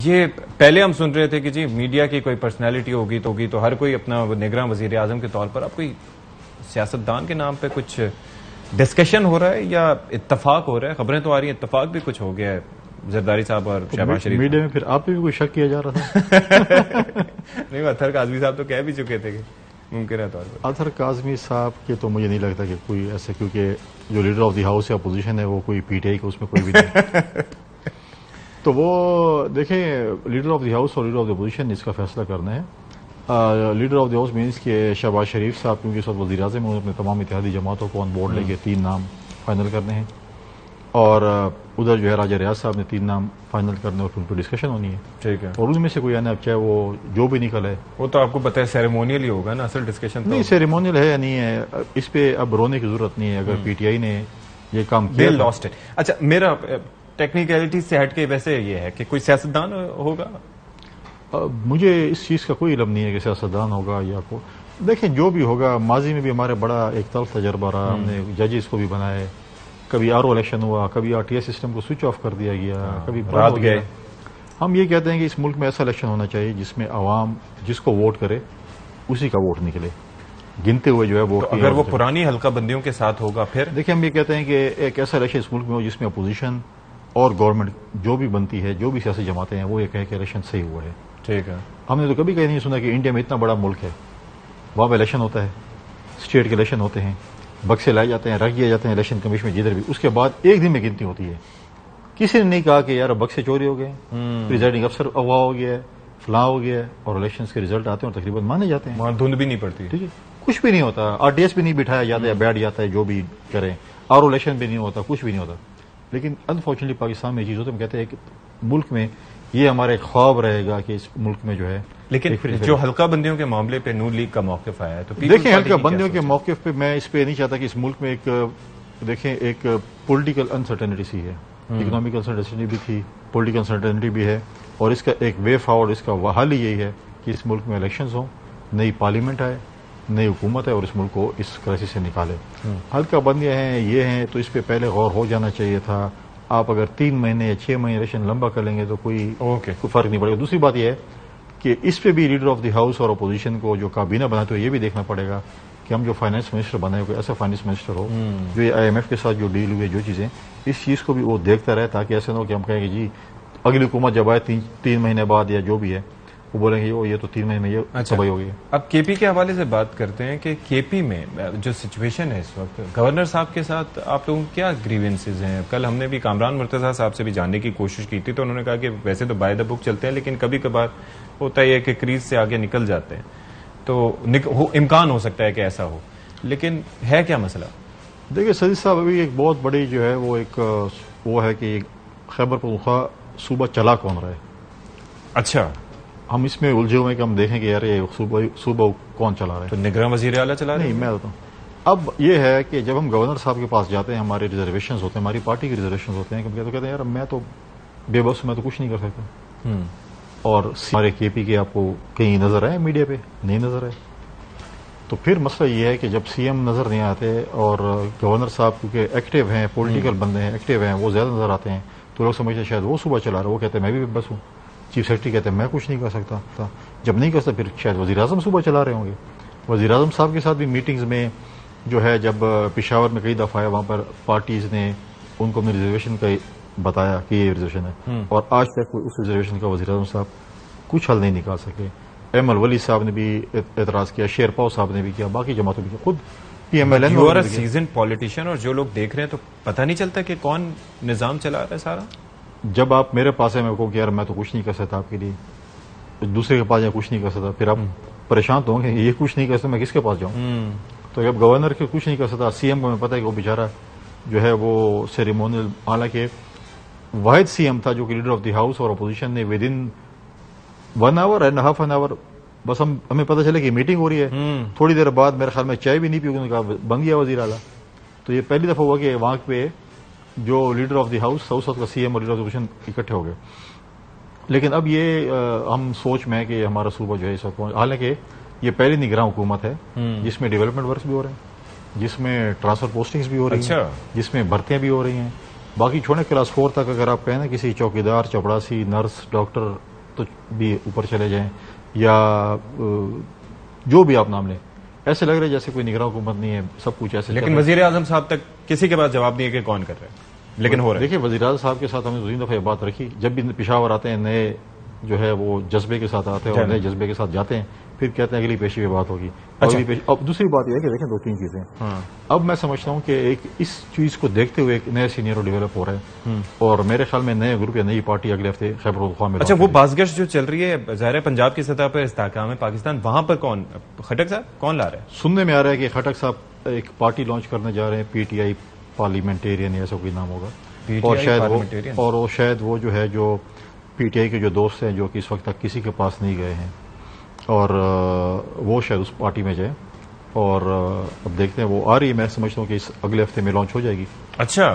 ये पहले हम सुन रहे थे कि जी मीडिया की कोई पर्सनैलिटी होगी तो हर कोई अपना निगरान वजीर आजम के तौर पर अब कोई सियासतदान के नाम पे कुछ डिस्कशन हो रहा है या इत्तफाक हो रहा है? खबरें तो आ रही हैं इत्तफाक भी कुछ हो गया है जरदारी साहब और शहबाज शरीफ। मीडिया में फिर आप पे भी कोई शक किया जा रहा था? नहीं, अतहर काजमी साहब तो कह भी चुके थे कि मुमकिन है तौर पर। अतहर काजमी साहब के तो मुझे नहीं लगता कि कोई ऐसे, क्योंकि जो लीडर ऑफ द हाउस या अपोजिशन है वो कोई पीटीआई का उसमें कोई भी नहीं। तो वो देखें, लीडर ऑफ द हाउस और लीडर ऑफ द अपोजिशन इसका फैसला करना है। Leader of the house means के शहबाज शरीफ साहब, क्योंकि इस वक्त वज़ीर आज़म हैं, अपने तमाम इत्तेहादी जमातों को ऑन बोर्ड लेके 3 नाम फाइनल करने हैं और उधर जो है राजा रियाज साहब ने 3 नाम फाइनल करने और उन पर डिस्कशन होनी है। ठीक है। और उनमें से कोई आने, अब चाहे वो जो भी निकल है, वो तो आपको पता है सेरेमोनियल ही होगा ना, असल डिस्कशन नहीं सेरेमोनियल है या नहीं है, इस पे अब रोने की जरूरत नहीं है। अगर पीटीआई ने ये काम किया, लॉस्ट है। अच्छा, मेरा टेक्निकलिटी से हटके वैसे ये है कि कोई सियासतदान होगा? मुझे इस चीज का कोई इल्म नहीं है कि सियासतदान होगा या को। देखें, जो भी होगा, माजी में भी हमारे बड़ा एक तल्ख तजर्बा रहा। हमने जजेस को भी बनाए, कभी आरओ इलेक्शन हुआ, कभी आरटीएस सिस्टम को स्विच ऑफ कर दिया गया, कभी रात गए। हम ये कहते हैं कि इस मुल्क में ऐसा इलेक्शन होना चाहिए जिसमें आवाम जिसको वोट करे उसी का वोट निकले, गिनते हुए जो है वोट। तो अगर वो पुरानी हल्का बंदियों के साथ होगा फिर? देखिए, हम ये कहते हैं कि एक ऐसा इलेक्शन इस मुल्क में हो जिसमें अपोजिशन और गवर्नमेंट जो भी बनती है, जो भी सियासी जमातें हैं, वो ये कहे कि इलेक्शन सही हुआ है। ठीक है। हमने तो कभी कहीं नहीं सुना कि इंडिया में इतना बड़ा मुल्क है, वहां पर इलेक्शन होता है, स्टेट के इलेक्शन होते हैं, बक्से लाए जाते हैं, रख दिए जाते हैं इलेक्शन कमीशन में जिधर भी, उसके बाद एक दिन में गिनती होती है। किसी ने नहीं कहा कि यार बक्से चोरी हो गए, प्रिजाइडिंग अफसर अगवा हो गया है, फलां हो गया है, और इलेक्शन के रिजल्ट आते हैं और तकरीबन माने जाते हैं। वहां धुंध भी नहीं पड़ती। ठीक है, कुछ भी नहीं होता, आरटीएस भी नहीं बिठाया जाता है, बैठ जाता है, जो भी करें, और इलेक्शन भी नहीं होता, कुछ भी नहीं होता। लेकिन अनफॉर्चुनेटली पाकिस्तान में ये चीज होती है। हम कहते हैं कि मुल्क में ये हमारा एक ख्वाब रहेगा कि इस मुल्क में जो है, लेकिन जो हल्का बंदियों के मामले पे नून लीग का मौकिफ आया है, तो देखें, हल्का बंदियों के मौकिफ पे मैं इस पे नहीं चाहता कि इस मुल्क में एक, देखें, एक पॉलिटिकल अनसर्टेनिटी सी है, इकोनॉमिक अनसर्टेनिटी भी थी, पॉलिटिकल अनसर्टेनिटी भी है, और इसका एक वे फॉरवर्ड, इसका हल ही यही है कि इस मुल्क में इलेक्शंस हो, नई पार्लियामेंट आए, नई हुकूमत है और इस मुल्क को इस क्राइसिस से निकाले। हल्का बंदियां हैं, ये हैं, तो इस पे पहले गौर हो जाना चाहिए था। आप अगर 3 महीने या 6 महीने इलेक्शन लंबा कर लेंगे तो कोई फर्क नहीं पड़ेगा। दूसरी बात यह है कि इस पे भी लीडर ऑफ द हाउस और अपोजिशन को जो काबीना बनाते हो, ये भी देखना पड़ेगा कि हम जो फाइनेंस मिनिस्टर बनाए, कोई ऐसा फाइनेंस मिनिस्टर हो जो ये IMF के साथ जो डील हुई है, जो चीजें, इस चीज को भी वो देखता रहे, ताकि ऐसा ना हो कि हम कहें कि जी अगली हुकूमत जब आए 3 महीने बाद या जो भी है, वो बोलेंगे ये तो 3 महीने में ये तबाही हो गई। अब केपी के हवाले से बात करते हैं कि केपी में जो सिचुएशन है इस वक्त, गवर्नर साहब के साथ आप लोगों के क्या ग्रीवेंसेज हैं? कल हमने भी कामरान मुर्तजा साहब से भी जानने की कोशिश की थी, तो उन्होंने कहा कि वैसे तो बाय द बुक चलते हैं, लेकिन कभी कभार होता है कि क्रीज से आगे निकल जाते हैं, तो इम्कान हो सकता है कि ऐसा हो, लेकिन है क्या मसला? देखिए सजीद साहब, अभी एक बहुत बड़ी जो है वो एक वो है कि खैबर पख्तूनख्वा सूबा चला कौन रहा है। अच्छा, हम इसमें उलझे हुए हैं कि हम देखें कि यार ये सूबा कौन चला रहा है। तो निगरान वजीर आला चला रहे? नहीं, मैं बताऊँ, अब ये है कि जब हम गवर्नर साहब के पास जाते हैं, हमारे रिजर्वेशन होते हैं, हमारी पार्टी के रिजर्वेशन होते हैं, तो कहते हैं यार मैं तो बेबस, मैं तो कुछ नहीं कर सकता। और हमारे केपी के आपको कहीं नजर आए मीडिया पे? नहीं नजर आए। तो फिर मसला ये है कि जब सीएम नजर नहीं आते और गवर्नर साहब क्योंकि एक्टिव हैं, पॉलिटिकल बंदे हैं, एक्टिव हैं, वो ज्यादा नजर आते हैं, तो लोग समझते हैं शायद वो सूबा चला रहे। वो कहते हैं मैं भी बस हूँ। चीफ सेक्रेटरी कहते हैं मैं कुछ नहीं कर सकता था। जब नहीं कर सकता फिर शायद वज़ीर आज़म सूबा चला रहे होंगे। वज़ीर आज़म साहब के साथ भी मीटिंग्स में जो है, जब पेशावर में कई दफा है, वहां पर पार्टीज ने उनको अपने रिजर्वेशन का बताया कि ये रिजर्वेशन है, और आज तक उस रिजर्वेशन का वज़ीर आज़म साहब कुछ हल नहीं निकाल सके। एमएल वली साहब ने भी एतराज किया, शेरपाव साहब ने भी किया, बाकी जमातों ने खुद PMLN। You are a season politician, और जो लोग देख रहे हैं तो पता नहीं चलता कि कौन निजाम चला रहा है सारा। जब आप मेरे पास है, मैं कहूँ कि यार मैं तो कुछ नहीं कर सकता आपके लिए, दूसरे के पास जाए कुछ नहीं कर सकता, फिर आप परेशान तो होंगे, ये कुछ नहीं कर सकता, मैं किसके पास जाऊँ? तो जब गवर्नर के कुछ नहीं कर सकता, सीएम को मैं पता है कि वो बेचारा जो है वो सेरेमोनियल, हालांकि वाहिद सीएम था जो कि लीडर ऑफ द हाउस और अपोजिशन ने with in 1 our and half an hour, बस हमें पता चला कि मीटिंग हो रही है, थोड़ी देर बाद मेरे ख्याल में चाय भी नहीं पी, उन्होंने कहा बन गया वजीर आला। तो ये पहली दफा हुआ कि वहां पे जो leader of the house, south का सीएम और लीडर ऑफ द अपोजिशन इकट्ठे हो गए। लेकिन अब ये हम सोच में है कि हमारा सूबा जो है इस वक्त, हालांकि ये पहली निगरान हुकूमत है जिसमें डेवलपमेंट वर्क भी हो रहे हैं, जिसमें ट्रांसफर पोस्टिंग्स भी हो रही हैं, जिसमें भर्तियां भी हो रही हैं। बाकी छोड़े क्लास 4 तक अगर आप कहें ना, किसी चौकीदार, चपड़ासी, नर्स, डॉक्टर, तो भी ऊपर चले जाएं, या जो भी आप नाम लें, ऐसे लग रहा है जैसे कोई निगरान हुकूमत नहीं है, सब कुछ ऐसे लेकिन वजीर आजम साहब तक किसी के पास जवाब नहीं है कि कौन कर रहा है, लेकिन हो रहा है। देखिए, वज़ीर आज़म साहब के साथ हमने 2-3 दफ़ा ये बात रखी, जब भी पेशावर आते हैं नए जो है वो जज्बे के साथ आते हैं और नए जज्बे के साथ जाते हैं, फिर कहते हैं अगली पेशी पे बात होगी। अब दूसरी बात यह है कि देखें 2-3 चीजें। अब मैं समझता हूं कि एक इस चीज को देखते हुए एक नया सीनियर डेवलप हो रहा है, और मेरे ख्याल में नए ग्रुप या नई पार्टी अगले हफ्ते खैबर पख्तूनख्वा में। अच्छा, वो बासगश्त जो चल रही है ज़ाहिर है पंजाब की सतह पर इस्तेहकाम है पाकिस्तान, वहां पर कौन, खटक साहब कौन ला रहा है? सुनने में आ रहा है कि खटक साहब एक पार्टी लॉन्च करने जा रहे हैं, पीटीआई पार्लियामेंटेरियन, ऐसा कोई नाम होगा, और शायद वो जो है जो पीटीआई के जो दोस्त हैं जो कि इस वक्त तक किसी के पास नहीं गए हैं, और वो शायद उस पार्टी में जाए, और अब देखते हैं वो आ रही है। मैं समझता हूँ कि इस अगले हफ्ते में लॉन्च हो जाएगी। अच्छा।